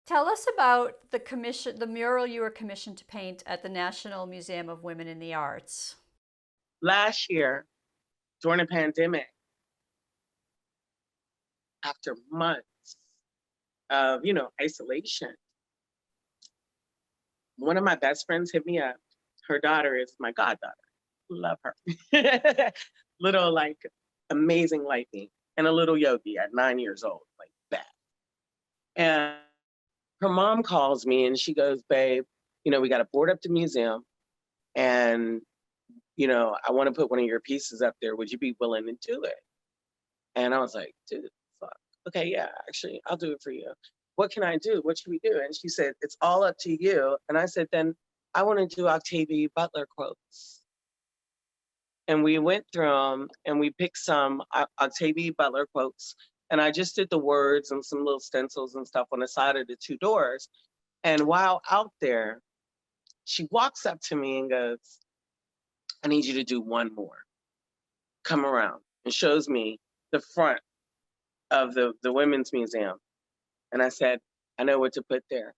Tell us about the mural you were commissioned to paint at the National Museum of Women in the Arts. Last year, during the pandemic, after months of, isolation, one of my best friends hit me up. Her daughter is my goddaughter. Love her. Little, like, amazing lightning and a little yogi at 9 years old, like that. And her mom calls me and she goes, babe, we got to board up the museum and, I want to put one of your pieces up there. Would you be willing to do it? And I was like, dude, fuck. Okay, yeah, actually, I'll do it for you. What can I do? What should we do? And she said, it's all up to you. And I said, then I want to do Octavia Butler quotes. And we went through them and we picked some Octavia Butler quotes. And I just did the words and some little stencils and stuff on the side of the two doors. And while out there, she walks up to me and goes, I need you to do one more. Come around, and shows me the front of the Women's Museum. And I said, I know what to put there.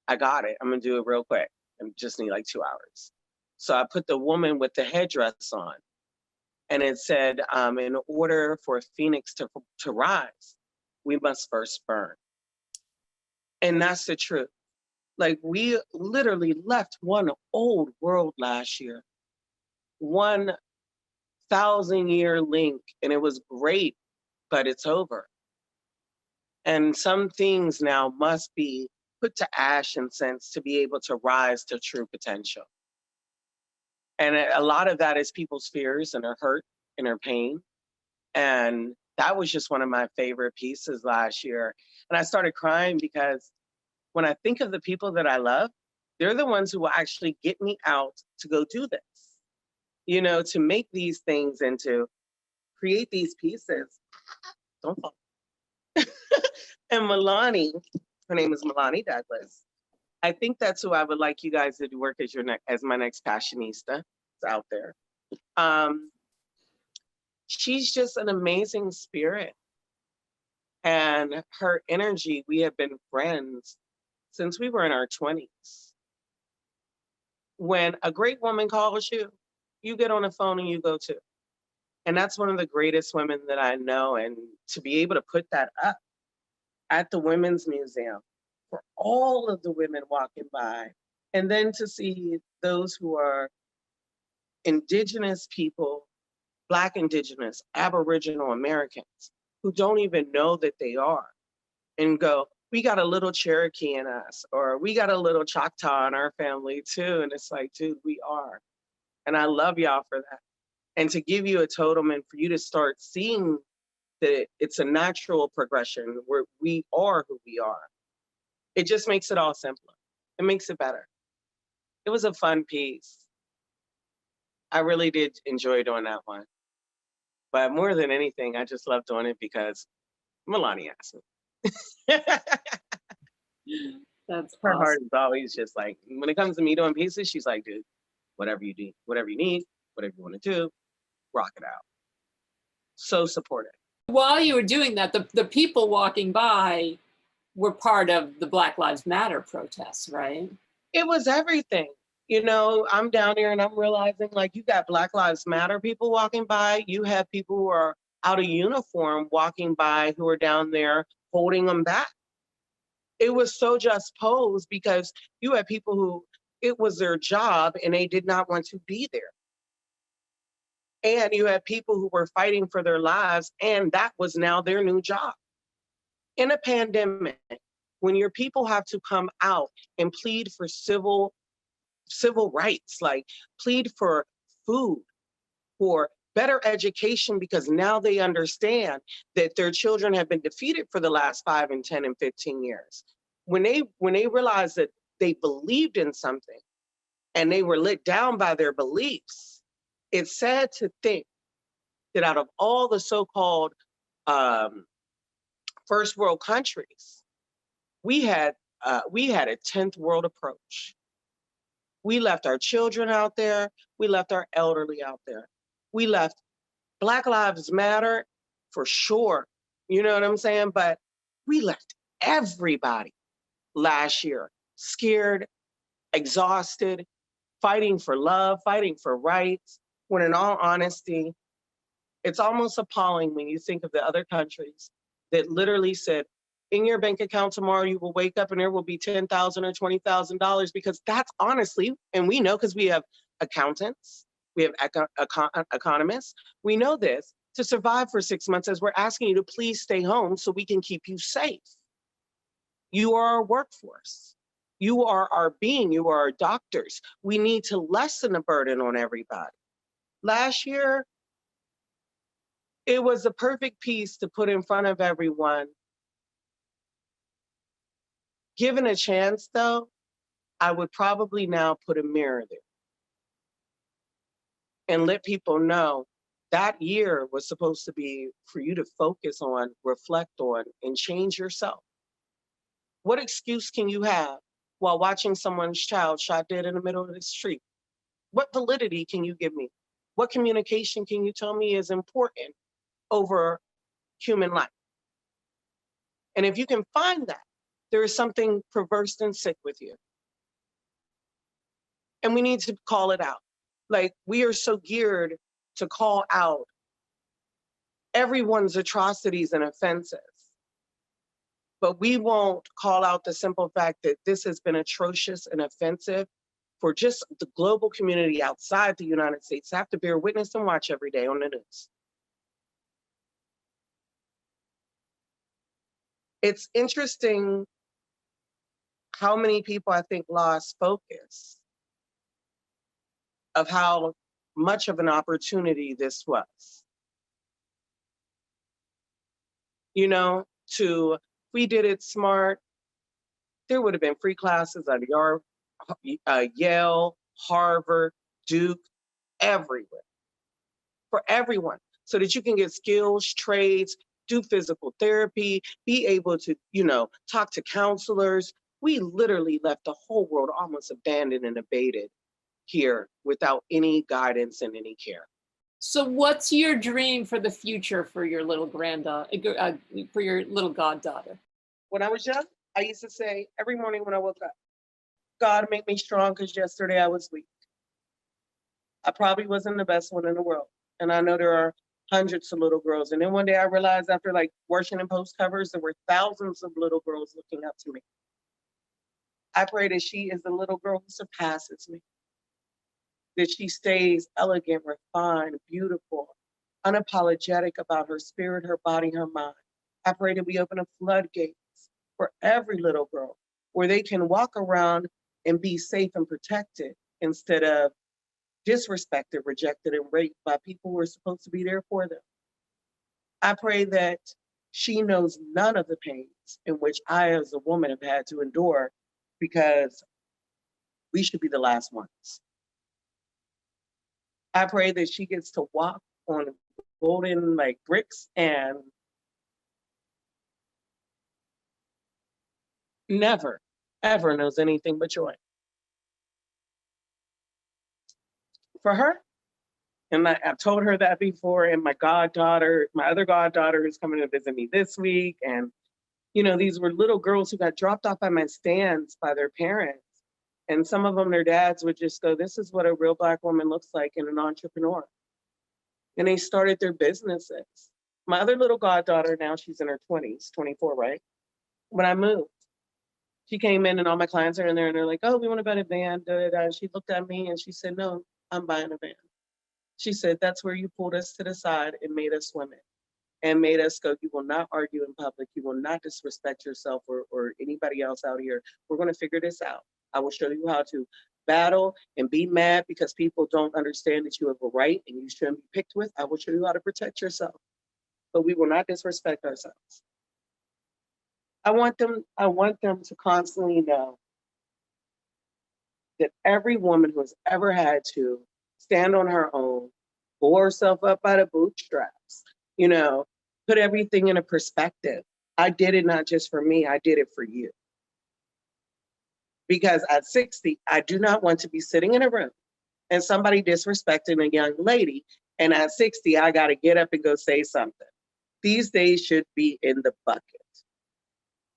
I got it. I'm going to do it real quick. I just need like 2 hours. So I put the woman with the headdress on. And it said, in order for a phoenix to rise, we must first burn. And that's the truth. Like, we literally left one old world last year, 1,000-year link, and it was great, but it's over. And some things now must be put to ash and sense to be able to rise to true potential. And a lot of that is people's fears and their hurt and their pain. And that was just one of my favorite pieces last year. And I started crying because when I think of the people that I love, they're the ones who will actually get me out to go do this, to make these things and to create these pieces. Don't fall. And Milani, her name is Milani Douglas. I think that's who I would like you guys to work as my next Passionista. It's out there. She's just an amazing spirit. And her energy, we have been friends since we were in our 20s. When a great woman calls you, you get on the phone and you go to. And that's one of the greatest women that I know. And to be able to put that up at the Women's Museum for all of the women walking by, and then to see those who are Indigenous people, Black, Indigenous, Aboriginal Americans, who don't even know that they are, and go, we got a little Cherokee in us, or we got a little Choctaw in our family too. And it's like, dude, we are. And I love y'all for that. And to give you a totem and for you to start seeing that it's a natural progression where we are who we are. It just makes it all simpler. It makes it better. It was a fun piece. I really did enjoy doing that one. But more than anything, I just love doing it because Milani asked me. That's Her awesome. heart is always just like, when it comes to me doing pieces, she's like, dude, whatever you need, whatever you want to do, rock it out. So supportive. While you were doing that, the people walking by were part of the Black Lives Matter protests, right? It was everything. I'm down there and I'm realizing, like, you got Black Lives Matter people walking by. You have people who are out of uniform walking by who are down there holding them back. It was so just posed because you had people who it was their job and they did not want to be there. And you had people who were fighting for their lives and that was now their new job. In a pandemic, when your people have to come out and plead for civil rights, like plead for food, for better education, because now they understand that their children have been defeated for the last 5 and 10 and 15 years. When they realized that they believed in something and they were let down by their beliefs, it's sad to think that out of all the so-called first world countries, we had a 10th world approach. We left our children out there. We left our elderly out there. We left Black Lives Matter for sure. You know what I'm saying? But we left everybody. last year, scared, exhausted, fighting for love, fighting for rights, when in all honesty, it's almost appalling when you think of the other countries that literally said, in your bank account tomorrow, you will wake up and there will be $10,000 or $20,000, because that's honestly, and we know because we have accountants, we have economists, we know this, to survive for 6 months as we're asking you to please stay home so we can keep you safe. You are our workforce. You are our being, you are our doctors. We need to lessen the burden on everybody. Last year, it was the perfect piece to put in front of everyone. Given a chance though, I would probably now put a mirror there and let people know that year was supposed to be for you to focus on, reflect on, and change yourself. What excuse can you have while watching someone's child shot dead in the middle of the street? What validity can you give me? What communication can you tell me is important over human life? And if you can find that, there is something perverse and sick with you. And we need to call it out. Like, we are so geared to call out everyone's atrocities and offenses, but we won't call out the simple fact that this has been atrocious and offensive for just the global community outside the United States to have to bear witness and watch every day on the news. It's interesting how many people I think lost focus of how much of an opportunity this was. You know, if we did it smart, there would have been free classes at Yale, Harvard, Duke, everywhere, for everyone, so that you can get skills, trades, do physical therapy, be able to, talk to counselors. We literally left the whole world almost abandoned and abated here without any guidance and any care. So what's your dream for the future for your little for your little goddaughter? When I was young, I used to say every morning when I woke up, God, make me strong because yesterday I was weak. I probably wasn't the best one in the world. And I know there are hundreds of little girls. And then one day I realized after working in post covers, there were thousands of little girls looking up to me. I pray that she is the little girl who surpasses me, that she stays elegant, refined, beautiful, unapologetic about her spirit, her body, her mind. I pray that we open a floodgates for every little girl where they can walk around and be safe and protected instead of disrespected, rejected, and raped by people who are supposed to be there for them. I pray that she knows none of the pains in which I, as a woman, have had to endure, because we should be the last ones. I pray that she gets to walk on golden bricks and never, ever knows anything but joy. For her, and I've told her that before, and my other goddaughter who's coming to visit me this week, and these were little girls who got dropped off at my stands by their parents. And some of them, their dads would just go, this is what a real Black woman looks like and an entrepreneur. And they started their businesses. My other little goddaughter, now she's in her 20s, 24, right? When I moved, she came in and all my clients are in there and they're like, oh, we want to buy a van. Da, da, da. And she looked at me and she said, no, I'm buying a van. She said, that's where you pulled us to the side and made us women. And made us go, you will not argue in public. You will not disrespect yourself or anybody else out here. We're going to figure this out. I will show you how to battle and be mad because people don't understand that you have a right and you shouldn't be picked with. I will show you how to protect yourself. But we will not disrespect ourselves. I want them to constantly know that every woman who has ever had to stand on her own, pull herself up by the bootstraps, put everything in a perspective. I did it not just for me, I did it for you. Because at 60, I do not want to be sitting in a room and somebody disrespecting a young lady. And at 60, I got to get up and go say something. These days should be in the bucket.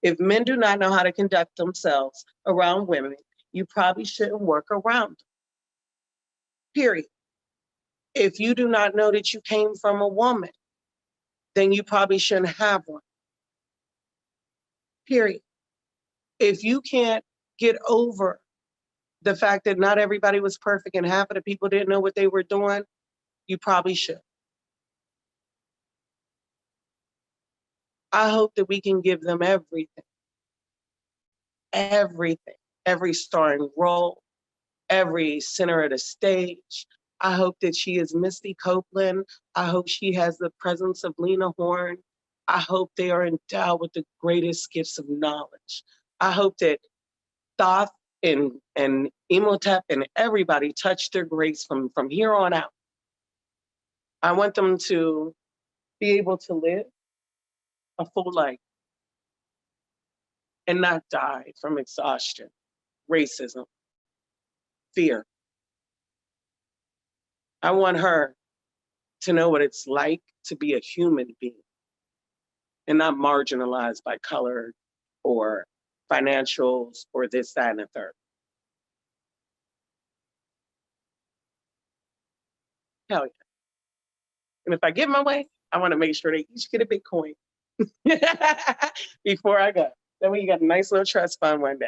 If men do not know how to conduct themselves around women, you probably shouldn't work around them. Period. If you do not know that you came from a woman, then you probably shouldn't have one. Period. If you can't get over the fact that not everybody was perfect and half of the people didn't know what they were doing, you probably should. I hope that we can give them everything, every starring role, every center of the stage. I hope that she is Misty Copeland. I hope she has the presence of Lena Horne. I hope they are endowed with the greatest gifts of knowledge. I hope that Thoth and Imhotep and everybody touch their grace from here on out. I want them to be able to live a full life and not die from exhaustion, racism, fear. I want her to know what it's like to be a human being and not marginalized by color or financials or this, that, and the third. Hell yeah. And if I get my way, I want to make sure they each get a Bitcoin before I go. Then we got a nice little trust fund one day.